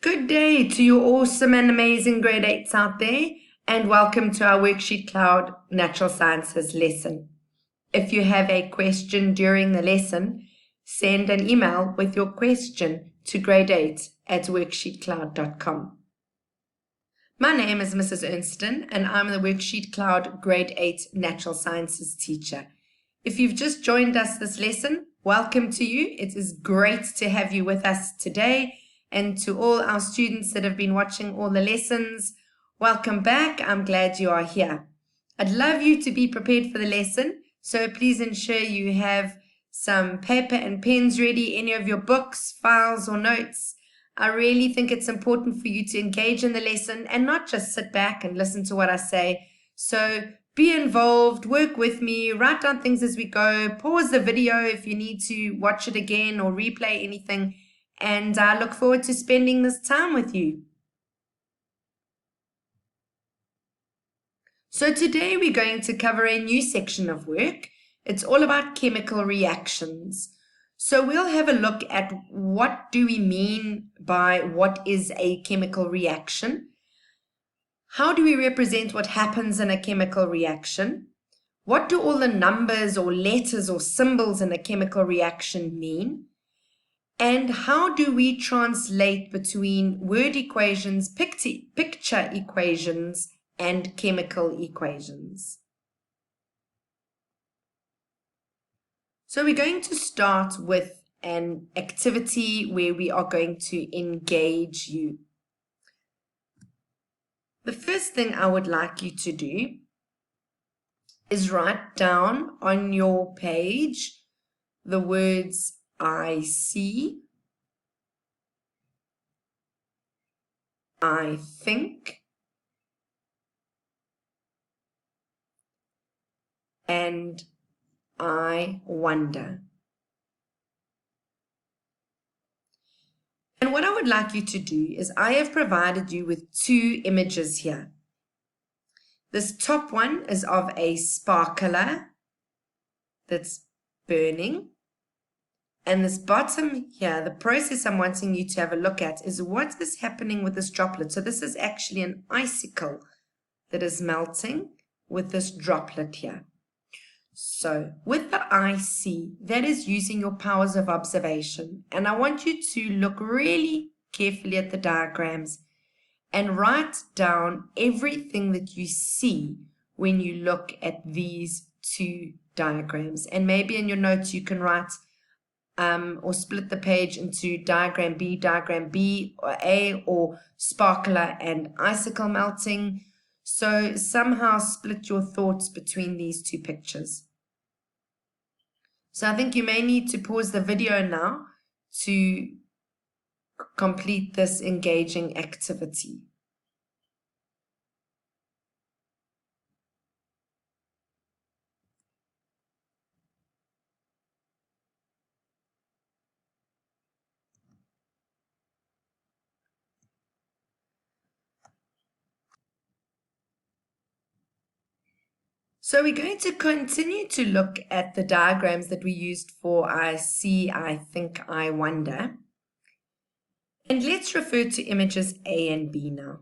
Good day to you awesome and amazing grade 8s out there, and welcome to our WorksheetCloud Natural Sciences lesson. If you have a question during the lesson, send an email with your question to grade8@worksheetcloud.com. My name is Mrs. Ernston, and I'm the WorksheetCloud Grade 8 Natural Sciences teacher. If you've just joined us this lesson, welcome to you. It is great to have you with us today. And to all our students that have been watching all the lessons, welcome back. I'm glad you are here. I'd love you to be prepared for the lesson, so please ensure you have some paper and pens ready, any of your books, files, or notes. I really think it's important for you to engage in the lesson and not just sit back and listen to what I say. So be involved, work with me, write down things as we go, pause the video if you need to watch it again or replay anything. And I look forward to spending this time with you. So today we're going to cover a new section of work. It's all about chemical reactions. So we'll have a look at what do we mean by what is a chemical reaction? How do we represent what happens in a chemical reaction? What do all the numbers or letters or symbols in a chemical reaction mean? And how do we translate between word equations, picture equations, and chemical equations? So we're going to start with an activity where we are going to engage you. The first thing I would like you to do is write down on your page the words I see, I think, and I wonder. And what I would like you to do is I have provided you with two images here. This top one is of a sparkler that's burning. And this bottom here, the process I'm wanting you to have a look at is what is happening with this droplet. So this is actually an icicle that is melting with this droplet here. So with the IC, that is using your powers of observation. And I want you to look really carefully at the diagrams and write down everything that you see when you look at these two diagrams. And maybe in your notes you can write or split the page into diagram B, or A, or sparkler and icicle melting. So somehow split your thoughts between these two pictures. So I think you may need to pause the video now to complete this engaging activity. So we're going to continue to look at the diagrams that we used for I see, I think, I wonder. And let's refer to images A and B now.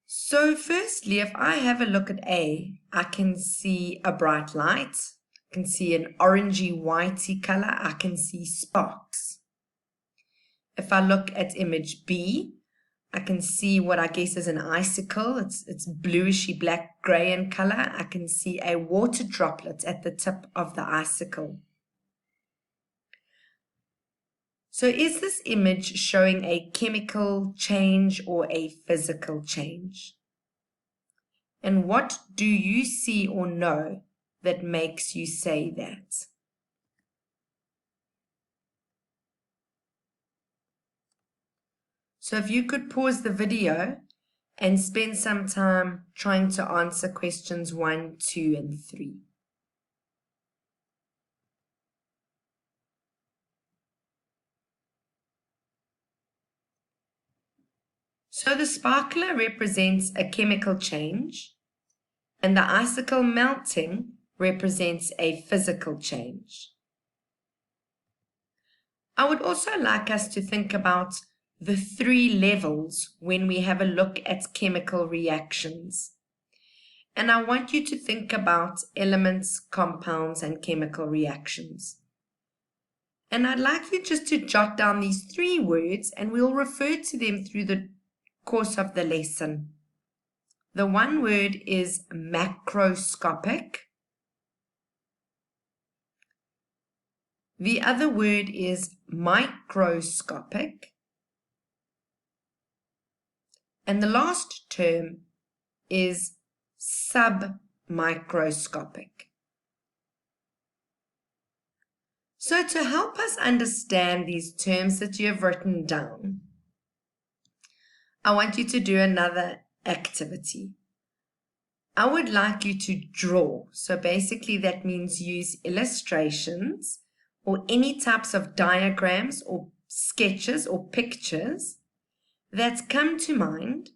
So firstly, if I have a look at A, I can see a bright light. I can see an orangey whitey color. I can see sparks. If I look at image B, I can see what I guess is an icicle. It's bluishy black gray in color. I can see a water droplet at the tip of the icicle. So is this image showing a chemical change or a physical change? And what do you see or know that makes you say that? So if you could pause the video and spend some time trying to answer questions 1, 2, and 3. So the sparkler represents a chemical change, and the icicle melting represents a physical change. I would also like us to think about the 3 levels when we have a look at chemical reactions. And I want you to think about elements, compounds, and chemical reactions. And I'd like you just to jot down these 3 words, and we'll refer to them through the course of the lesson. The one word is macroscopic. The other word is microscopic. And the last term is submicroscopic. So to help us understand these terms that you have written down, I want you to do another activity. I would like you to draw. So basically that means use illustrations or any types of diagrams or sketches or pictures that's come to mind,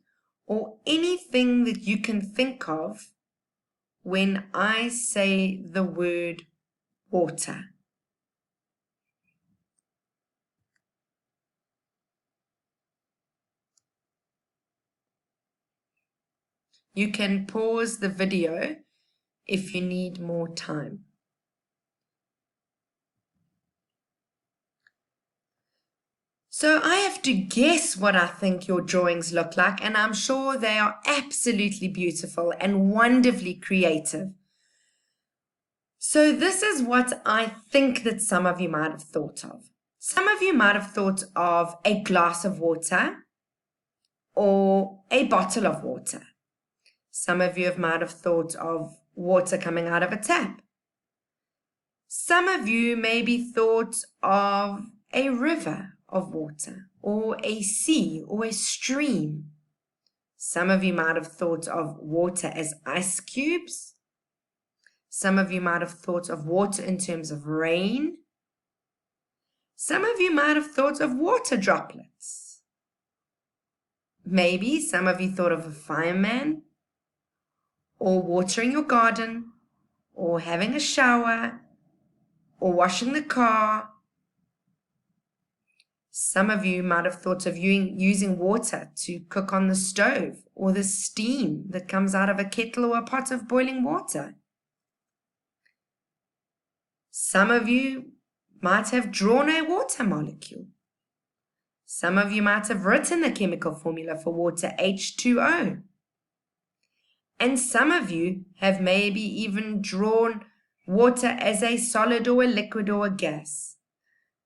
or anything that you can think of when I say the word water. You can pause the video if you need more time. So I have to guess what I think your drawings look like, and I'm sure they are absolutely beautiful and wonderfully creative. So this is what I think that some of you might have thought of. Some of you might have thought of a glass of water or a bottle of water. Some of you might have thought of water coming out of a tap. Some of you maybe thought of a river of water, or a sea, or a stream. Some of you might have thought of water as ice cubes. Some of you might have thought of water in terms of rain. Some of you might have thought of water droplets. Maybe some of you thought of a fireman, or watering your garden, or having a shower, or washing the car. Some of you might have thought of using water to cook on the stove, or the steam that comes out of a kettle or a pot of boiling water. Some of you might have drawn a water molecule. Some of you might have written the chemical formula for water, H2O. And some of you have maybe even drawn water as a solid or a liquid or a gas.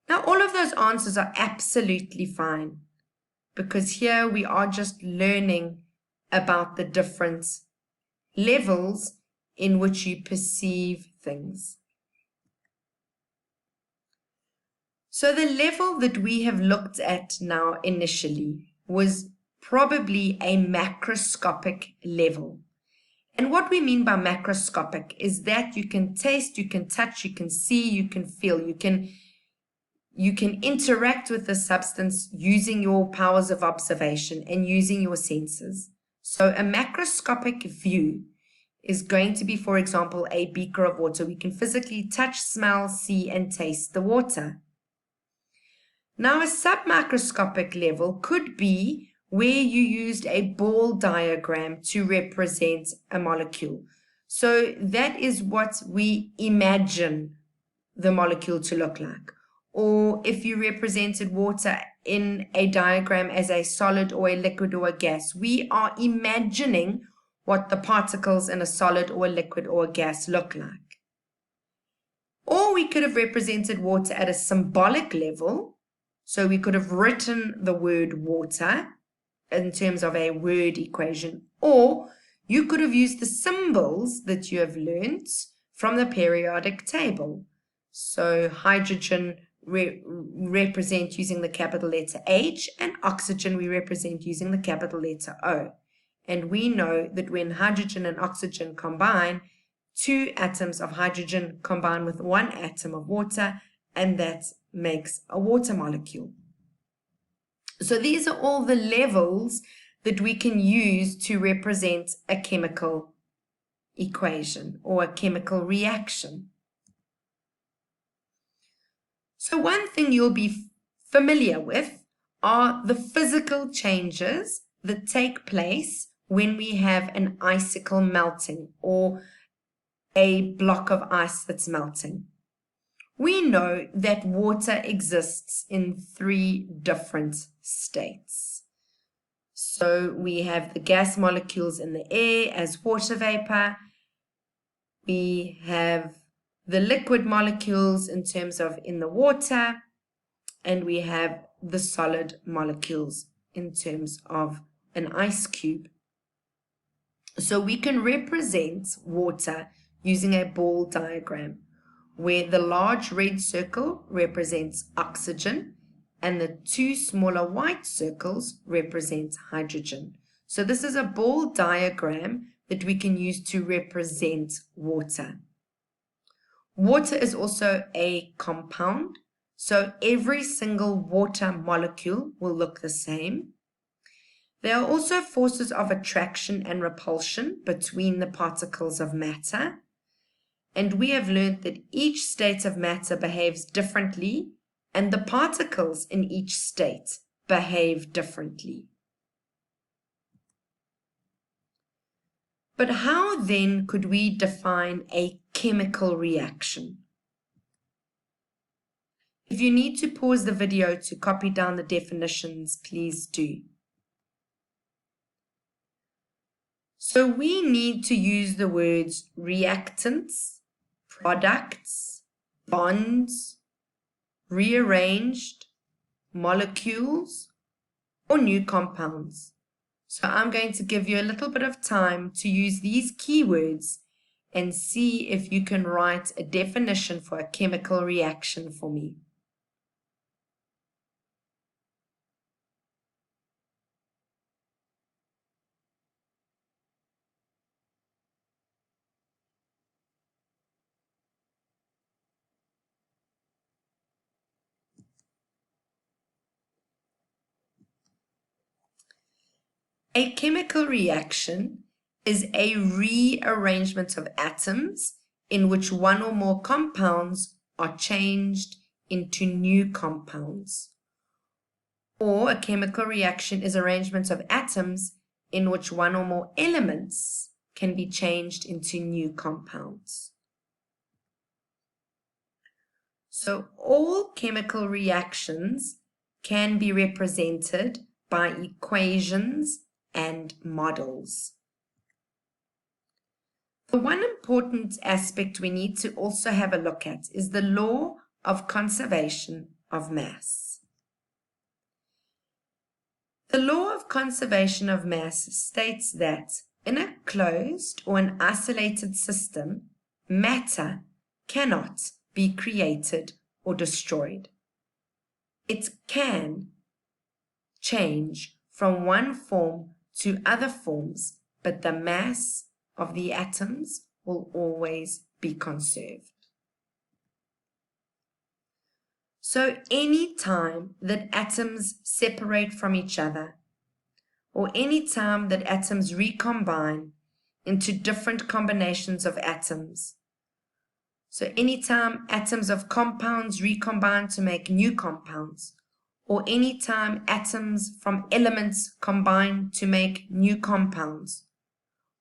Now, all of those answers are absolutely fine, because here we are just learning about the different levels in which you perceive things. So the level that we have looked at now initially was probably a macroscopic level. And what we mean by macroscopic is that you can taste, you can touch, you can see, you can feel, you can interact with the substance using your powers of observation and using your senses. So a macroscopic view is going to be, for example, a beaker of water. We can physically touch, smell, see, and taste the water. Now, a submicroscopic level could be where you used a ball diagram to represent a molecule. So that is what we imagine the molecule to look like. Or if you represented water in a diagram as a solid or a liquid or a gas, we are imagining what the particles in a solid or a liquid or a gas look like. Or we could have represented water at a symbolic level. So we could have written the word water in terms of a word equation, or you could have used the symbols that you have learnt from the periodic table. So hydrogen represent using the capital letter H, and oxygen we represent using the capital letter O. And we know that when hydrogen and oxygen combine, 2 atoms of hydrogen combine with 1 atom of water, and that makes a water molecule. So these are all the levels that we can use to represent a chemical equation or a chemical reaction. So one thing you'll be familiar with are the physical changes that take place when we have an icicle melting or a block of ice that's melting. We know that water exists in 3 different states. So we have the gas molecules in the air as water vapor. We have the liquid molecules in terms of in the water, and we have the solid molecules in terms of an ice cube. So we can represent water using a ball diagram, where the large red circle represents oxygen and the 2 smaller white circles represent hydrogen. So this is a ball diagram that we can use to represent water. Water is also a compound, so every single water molecule will look the same. There are also forces of attraction and repulsion between the particles of matter. And we have learned that each state of matter behaves differently, and the particles in each state behave differently. But how then could we define a chemical reaction? If you need to pause the video to copy down the definitions, please do. So we need to use the words reactants, products, bonds, rearranged, molecules, or new compounds. So I'm going to give you a little bit of time to use these keywords and see if you can write a definition for a chemical reaction for me. A chemical reaction is a rearrangement of atoms in which one or more compounds are changed into new compounds. Or a chemical reaction is arrangement of atoms in which one or more elements can be changed into new compounds. So all chemical reactions can be represented by equations and models. The one important aspect we need to also have a look at is the law of conservation of mass. The law of conservation of mass states that in a closed or an isolated system, matter cannot be created or destroyed. It can change from one form to other forms, but the mass of the atoms will always be conserved. So any time that atoms separate from each other, or any time that atoms recombine into different combinations of atoms, so anytime atoms of compounds recombine to make new compounds, or anytime atoms from elements combine to make new compounds,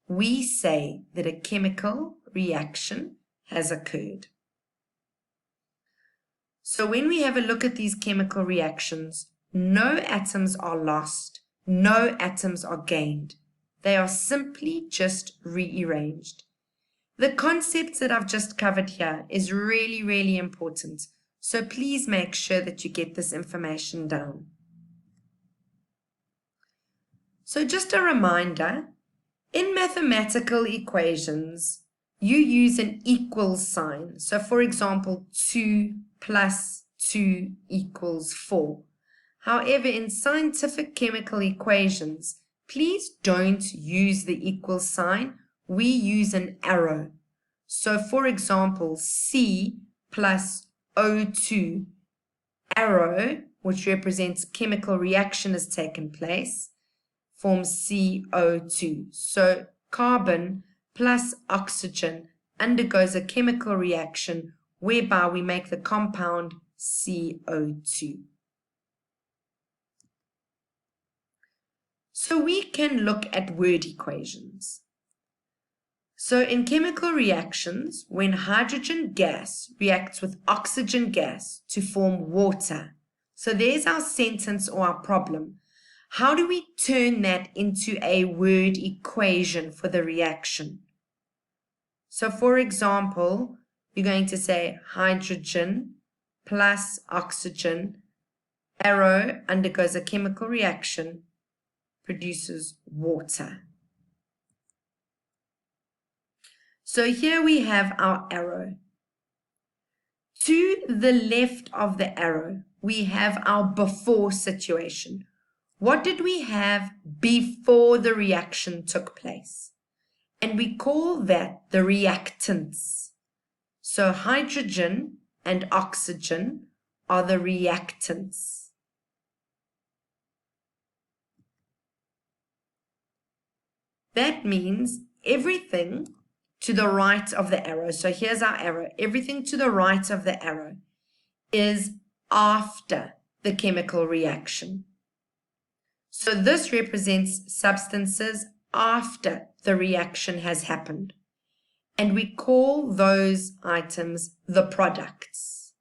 we say that a chemical reaction has occurred. So when we have a look at these chemical reactions, no atoms are lost, no atoms are gained. They are simply just rearranged. The concept that I've just covered here is really, really important. So please make sure that you get this information down. So just a reminder, in mathematical equations, you use an equal sign. So for example, 2 plus 2 equals 4. However, in scientific chemical equations, please don't use the equal sign. We use an arrow. So for example, C plus O2, arrow, which represents chemical reaction has taken place, forms CO2. So carbon plus oxygen undergoes a chemical reaction whereby we make the compound CO2. So we can look at word equations. So in chemical reactions, when hydrogen gas reacts with oxygen gas to form water, so there's our sentence or our problem. How do we turn that into a word equation for the reaction? So for example, you're going to say hydrogen plus oxygen, arrow undergoes a chemical reaction, produces water. So here we have our arrow. To the left of the arrow, we have our before situation. What did we have before the reaction took place? And we call that the reactants. So hydrogen and oxygen are the reactants. That means everything to the right of the arrow. So here's our arrow. Everything to the right of the arrow is after the chemical reaction. So this represents substances after the reaction has happened. And we call those items the products.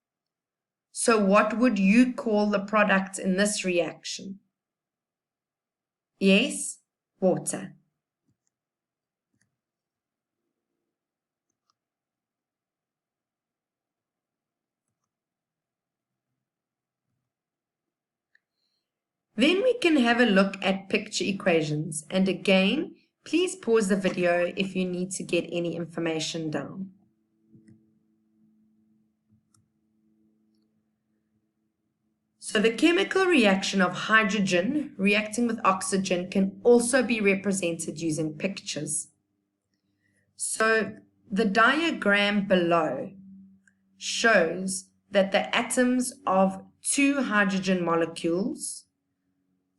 So what would you call the products in this reaction? Yes, water. Then we can have a look at picture equations. And again, please pause the video if you need to get any information down. So the chemical reaction of hydrogen reacting with oxygen can also be represented using pictures. So the diagram below shows that the atoms of two hydrogen molecules,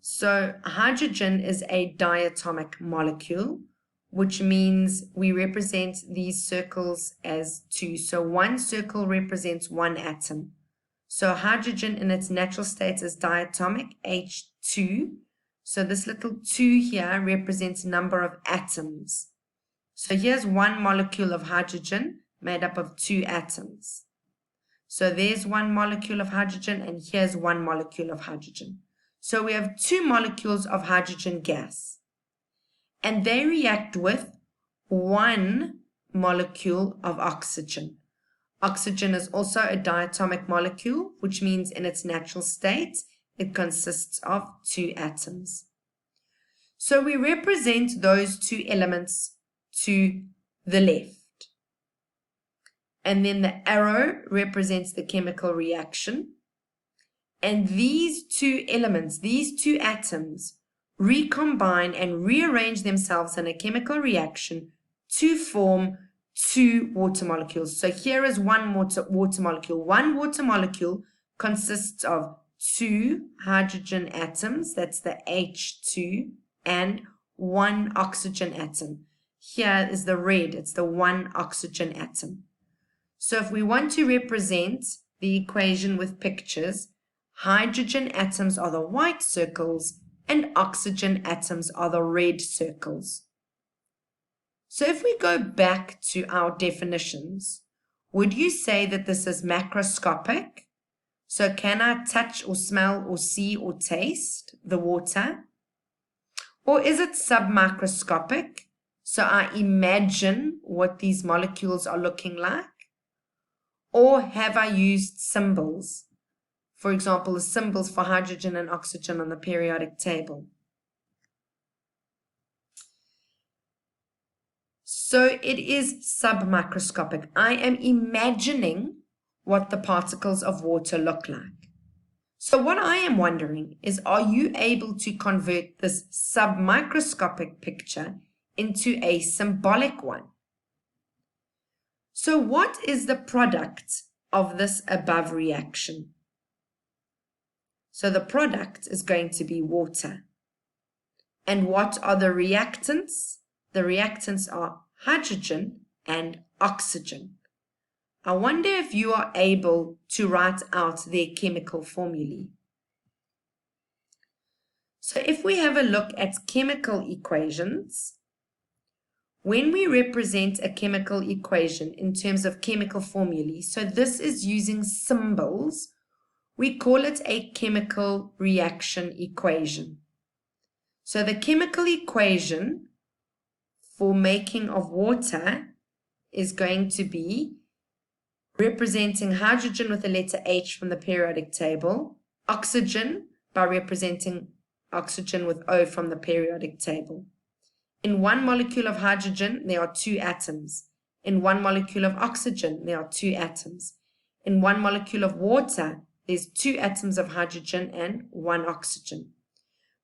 so hydrogen is a diatomic molecule, which means we represent these circles as two. So one circle represents one atom. So hydrogen in its natural state is diatomic, H2. So this little 2 here represents number of atoms. So here's one molecule of hydrogen made up of 2 atoms. So there's one molecule of hydrogen and here's one molecule of hydrogen. So we have 2 molecules of hydrogen gas. And they react with 1 molecule of oxygen. Oxygen is also a diatomic molecule, which means in its natural state, it consists of 2 atoms. So we represent those 2 elements to the left. And then the arrow represents the chemical reaction. And these 2 elements, these 2 atoms, recombine and rearrange themselves in a chemical reaction to form 2 water molecules. So here is one water molecule. One water molecule consists of 2 hydrogen atoms, that's the H2, and 1 oxygen atom. Here is the red, it's the 1 oxygen atom. So if we want to represent the equation with pictures, hydrogen atoms are the white circles and oxygen atoms are the red circles. So if we go back to our definitions, would you say that this is macroscopic? So can I touch or smell or see or taste the water? Or is it submicroscopic? So I imagine what these molecules are looking like? Or have I used symbols? For example, the symbols for hydrogen and oxygen on the periodic table. So it is submicroscopic. I am imagining what the particles of water look like. So what I am wondering is, are you able to convert this submicroscopic picture into a symbolic one? So what is the product of this above reaction? So the product is going to be water. And what are the reactants? The reactants are hydrogen and oxygen. I wonder if you are able to write out their chemical formulae. So if we have a look at chemical equations, when we represent a chemical equation in terms of chemical formulae, so this is using symbols, we call it a chemical reaction equation. So the chemical equation for making of water is going to be representing hydrogen with the letter H from the periodic table, oxygen by representing oxygen with O from the periodic table. In one molecule of hydrogen, there are 2 atoms. In one molecule of oxygen, there are 2 atoms. In one molecule of water, there's 2 atoms of hydrogen and 1 oxygen.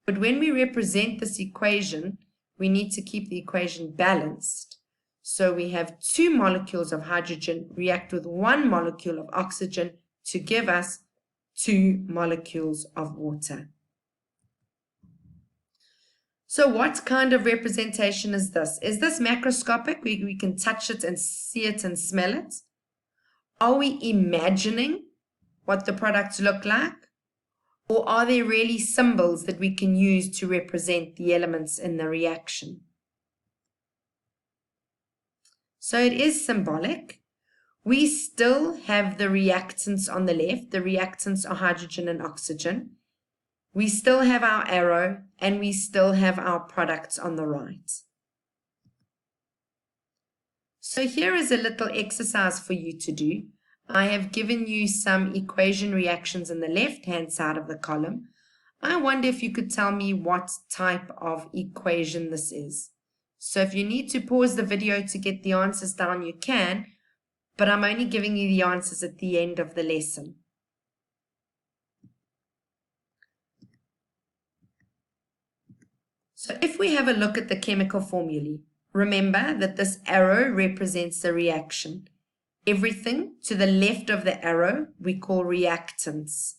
But when we represent this equation, we need to keep the equation balanced. So we have 2 molecules of hydrogen react with 1 molecule of oxygen to give us 2 molecules of water. So what kind of representation is this? Is this macroscopic? We can touch it and see it and smell it? Are we imagining what the products look like? Or are there really symbols that we can use to represent the elements in the reaction? So it is symbolic. We still have the reactants on the left. The reactants are hydrogen and oxygen. We still have our arrow, and we still have our products on the right. So here is a little exercise for you to do. I have given you some equation reactions in the left-hand side of the column. I wonder if you could tell me what type of equation this is. So if you need to pause the video to get the answers down, you can, but I'm only giving you the answers at the end of the lesson. So if we have a look at the chemical formulae, remember that this arrow represents the reaction. Everything to the left of the arrow we call reactants.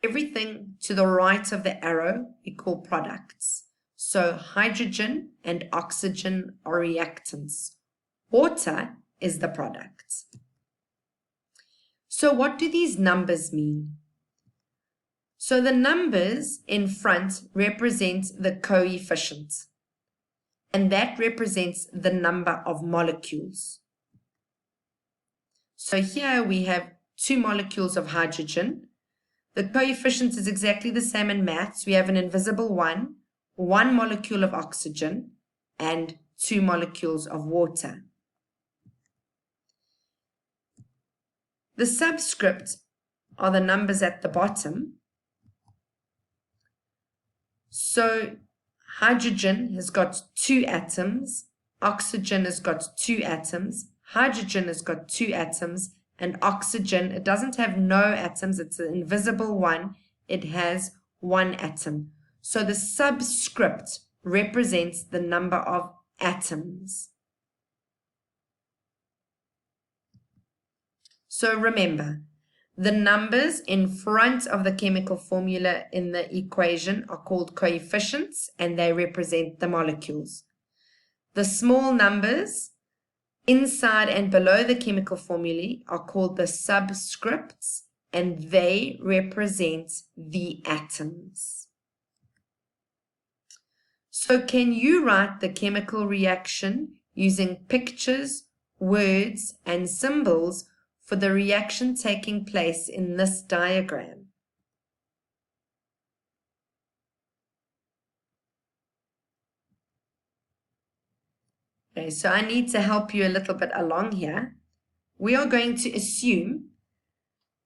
Everything to the right of the arrow we call products. So hydrogen and oxygen are reactants. Water is the product. So what do these numbers mean? So the numbers in front represent the coefficient, and that represents the number of molecules. So here we have 2 molecules of hydrogen. The coefficient is exactly the same in maths. We have an invisible 1 molecule of oxygen, and 2 molecules of water. The subscript are the numbers at the bottom. So hydrogen has got 2 atoms, oxygen has got 2 atoms, hydrogen has got 2 atoms, and oxygen, it doesn't have no atoms, it's an invisible 1, it has 1 atom. So the subscript represents the number of atoms. So remember, the numbers in front of the chemical formula in the equation are called coefficients, and they represent the molecules. The small numbers inside and below the chemical formulae are called the subscripts, and they represent the atoms. So can you write the chemical reaction using pictures, words, and symbols for the reaction taking place in this diagram? Okay, so I need to help you a little bit along here. We are going to assume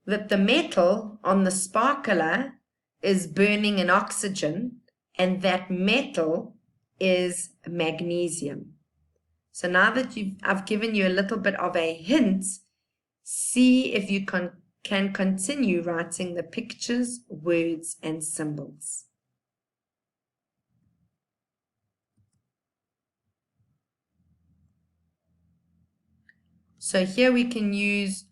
that the metal on the sparkler is burning in oxygen, and that metal is magnesium. So now that I've given you a little bit of a hint, see if you can continue writing the pictures, words, and symbols. So here we can use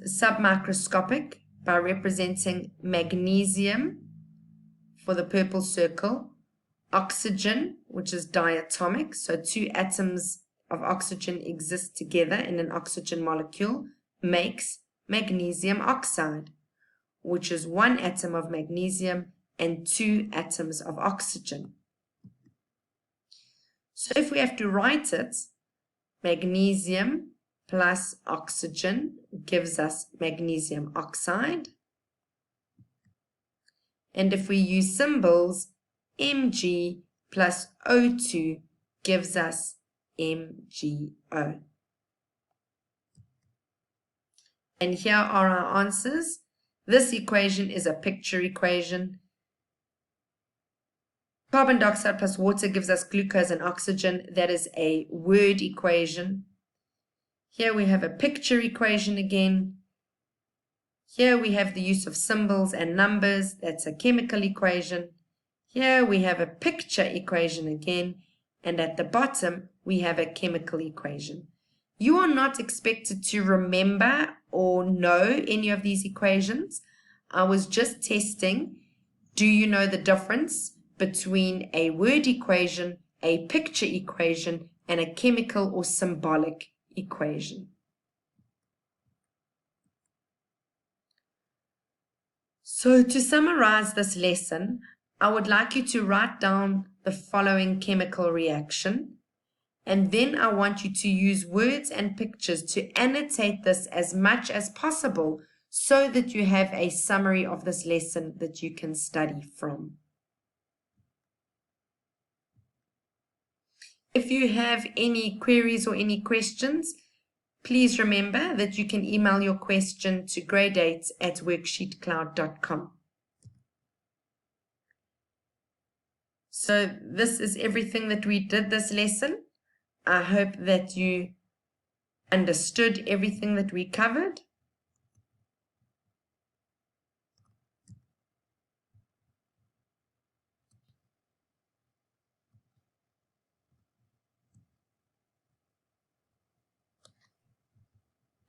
submicroscopic by representing magnesium for the purple circle, oxygen, which is diatomic, so 2 atoms of oxygen exist together in an oxygen molecule makes magnesium oxide, which is 1 atom of magnesium and 2 atoms of oxygen. So if we have to write it, magnesium plus oxygen gives us magnesium oxide. And if we use symbols, Mg plus O2 gives us MgO. And here are our answers. This equation is a picture equation. Carbon dioxide plus water gives us glucose and oxygen. That is a word equation. Here we have a picture equation again. Here we have the use of symbols and numbers. That's a chemical equation. Here we have a picture equation again. And at the bottom, we have a chemical equation. You are not expected to remember or know any of these equations. I was just testing. Do you know the difference between a word equation, a picture equation, and a chemical or symbolic equation? So to summarize this lesson, I would like you to write down the following chemical reaction, and then I want you to use words and pictures to annotate this as much as possible so that you have a summary of this lesson that you can study from. If you have any queries or any questions, please remember that you can email your question to grade8@worksheetcloud.com. So this is everything that we did this lesson. I hope that you understood everything that we covered.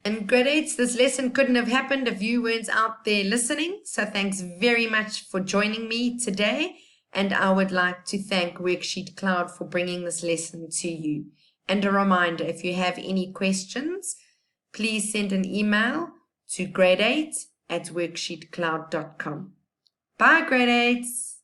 And grade 8s, this lesson couldn't have happened if you weren't out there listening. So thanks very much for joining me today. And I would like to thank WorksheetCloud for bringing this lesson to you. And a reminder, if you have any questions, please send an email to grade8@worksheetcloud.com. Bye, grade 8s.